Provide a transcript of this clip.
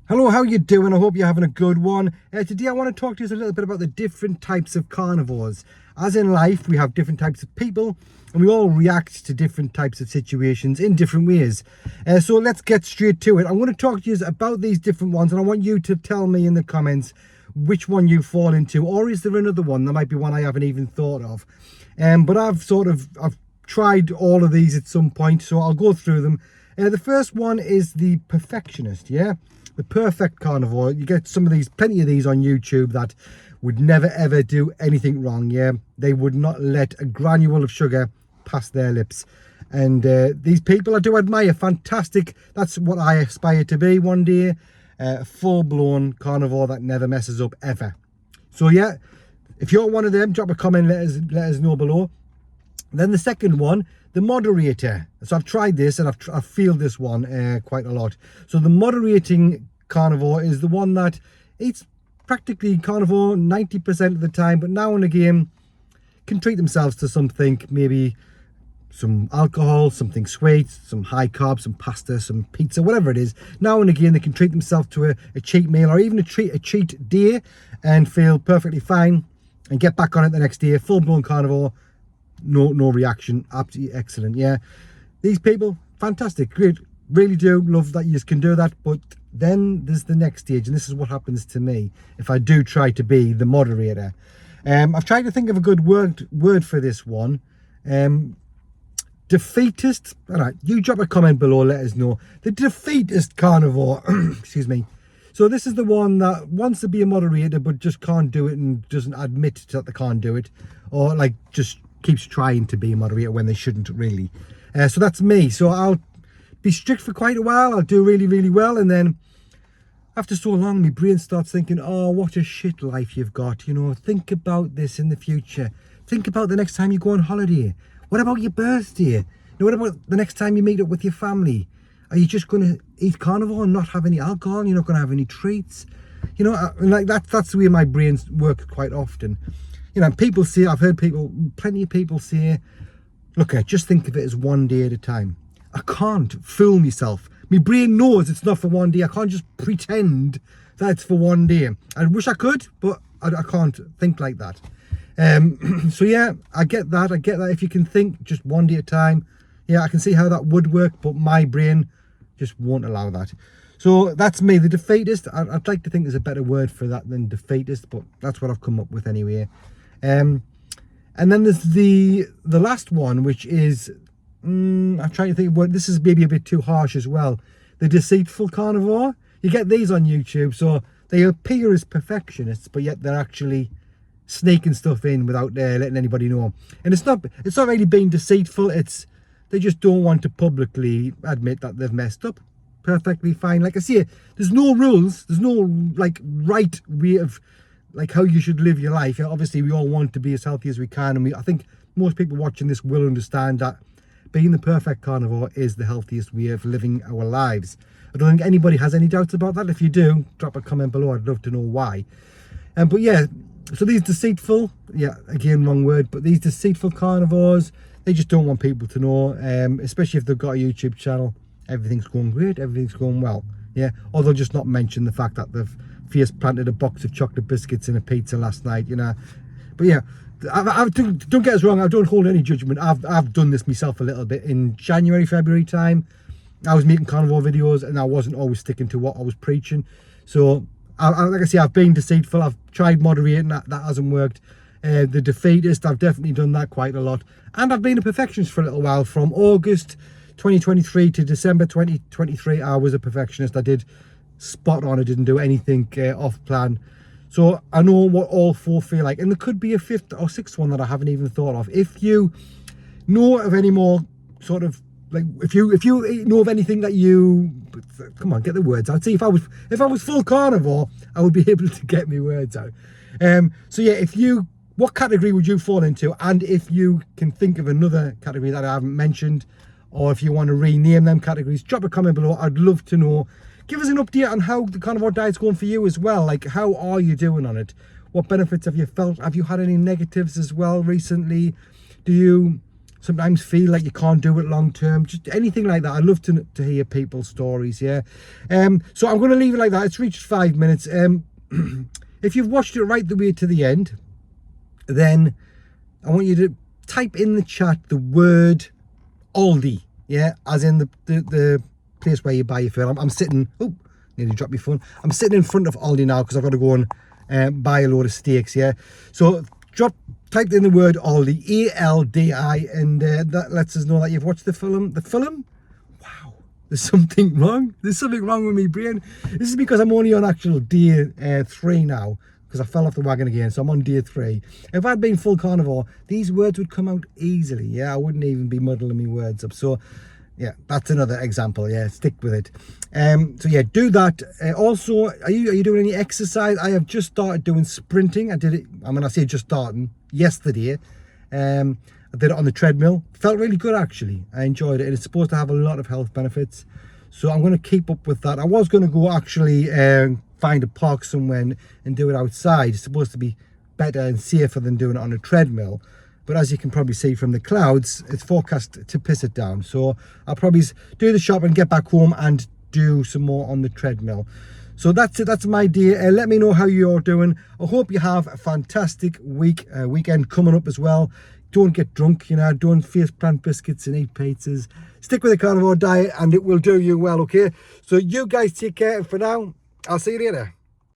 Hello, how you doing? I hope you're having a good one. Today I want to talk to you a little bit about the different types of carnivores. As in life, we have different types of people and we all react to different types of situations in different ways. So let's get straight to it. I'm going to talk to you about these different ones and I want you to tell me in the comments which one you fall into, or is there another one? There might be one I haven't even thought of. But I've tried all of these at some point, so I'll go through them. The first one is the perfectionist, yeah? The perfect carnivore. You get plenty of these on YouTube that would never ever do anything wrong, yeah? They would not let a granule of sugar pass their lips. And these people I do admire, fantastic. That's what I aspire to be one day. A full-blown carnivore that never messes up ever. So yeah, if you're one of them, drop a comment, let us know below. Then the second one, the moderator. So I've tried this and I've feel this one quite a lot. So the moderating carnivore is the one that eats practically carnivore 90% of the time, but now and again can treat themselves to something, maybe some alcohol, something sweet, some high carbs, some pasta, some pizza, whatever it is. Now and again they can treat themselves to a cheat meal or even a cheat day and feel perfectly fine and get back on it the next day. Full-blown carnivore, no reaction, absolutely excellent. Yeah, these people, fantastic, great, really do love that you can do that. But then there's the next stage, and this is what happens to me if I do try to be the moderator. I've tried to think of a good word for this one. Defeatist. All right, you drop a comment below, let us know. The defeatist carnivore. Excuse me. So this is the one that wants to be a moderator but just can't do it and doesn't admit that they can't do it, or like just keeps trying to be a moderator when they shouldn't really. So that's me. So I'll be strict for quite a while. I'll do really well, and then after so long my brain starts thinking, oh, what a shit life you've got, you know, think about this in the future, think about the next time you go on holiday, what about your birthday, you know, what about the next time you meet up with your family? Are you just going to eat carnivore and not have any alcohol? You're not going to have any treats, you know? Like that's the way my brain works quite often. You know, people say, I've heard plenty of people say, look, just think of it as one day at a time. I can't fool myself. My brain knows it's not for one day. I can't just pretend that it's for one day. I wish I could, but I can't think like that. So yeah, I get that. If you can think just one day at a time, yeah, I can see how that would work, but my brain just won't allow that. So that's me, the defeatist. I'd like to think there's a better word for that than defeatist, but that's what I've come up with anyway. And then there's the last one, which is, I'm trying to think of what, this is maybe a bit too harsh as well. The deceitful carnivore. You get these on YouTube, so they appear as perfectionists, but yet they're actually sneaking stuff in without letting anybody know. And it's not really being deceitful, they just don't want to publicly admit that they've messed up. Perfectly fine. Like I say, there's no rules, there's no like right way of like how you should live your life. Obviously we all want to be as healthy as we can, and I think most people watching this will understand that being the perfect carnivore is the healthiest way of living our lives. I don't think anybody has any doubts about that. If you do, drop a comment below, I'd love to know why. But yeah, so these deceitful, yeah, again, wrong word, but these deceitful carnivores, they just don't want people to know, especially if they've got a YouTube channel. Everything's going great, everything's going well, yeah, or they'll just not mention the fact that they've face planted a box of chocolate biscuits in a pizza last night, you know. But yeah, don't get us wrong, I don't hold any judgment. I've done this myself a little bit in January, February time. I was making carnivore videos and I wasn't always sticking to what I was preaching. So like I say, I've been deceitful. I've tried moderating, that hasn't worked. The defeatist, I've definitely done that quite a lot. And I've been a perfectionist for a little while. From August 2023 to December 2023, I was a perfectionist. I did spot on. I didn't do anything off plan. So I know what all four feel like, and there could be a fifth or sixth one that I haven't even thought of. If you know of any more sort of, like, if you know of anything that you, come on, get the words out. See, if I was full carnivore, I would be able to get my words out. So yeah, what category would you fall into? And if you can think of another category that I haven't mentioned, or if you want to rename them categories, drop a comment below. I'd love to know. Give us an update on how the carnivore diet's going for you as well. Like, how are you doing on it? What benefits have you felt? Have you had any negatives as well recently? Do you sometimes feel like you can't do it long term, just anything like that. I'd love to hear people's stories. Yeah. So I'm going to leave it like that. It's reached 5 minutes. If you've watched it right the way to the end, then I want you to type in the chat the word Aldi, yeah, as in the place where you buy your food. I'm sitting, oh, nearly dropped my phone. I'm sitting in front of Aldi now because I've got to go and buy a load of steaks, yeah. So type in the word Aldi, A-L-D-I, and that lets us know that you've watched the film. The film? Wow, there's something wrong. There's something wrong with my brain. This is because I'm only on actual day 3 now, because I fell off the wagon again, so I'm on day 3. If I'd been full carnivore, these words would come out easily, yeah. I wouldn't even be muddling my words up. So yeah, that's another example. Yeah, stick with it. So yeah, do that. Also, are you doing any exercise? I have just started doing sprinting. I did it, I mean, I say just starting, yesterday. I did it on the treadmill. Felt really good, actually. I enjoyed it. It's supposed to have a lot of health benefits, so I'm going to keep up with that. I was going to go actually find a park somewhere and do it outside. It's supposed to be better and safer than doing it on a treadmill, but as you can probably see from the clouds, it's forecast to piss it down. So I'll probably do the shop and get back home and do some more on the treadmill. So that's it. That's my day. Let me know how you're doing. I hope you have a fantastic weekend coming up as well. Don't get drunk, you know, don't face plant biscuits and eat pizzas. Stick with the carnivore diet and it will do you well, okay? So you guys take care, and for now, I'll see you later.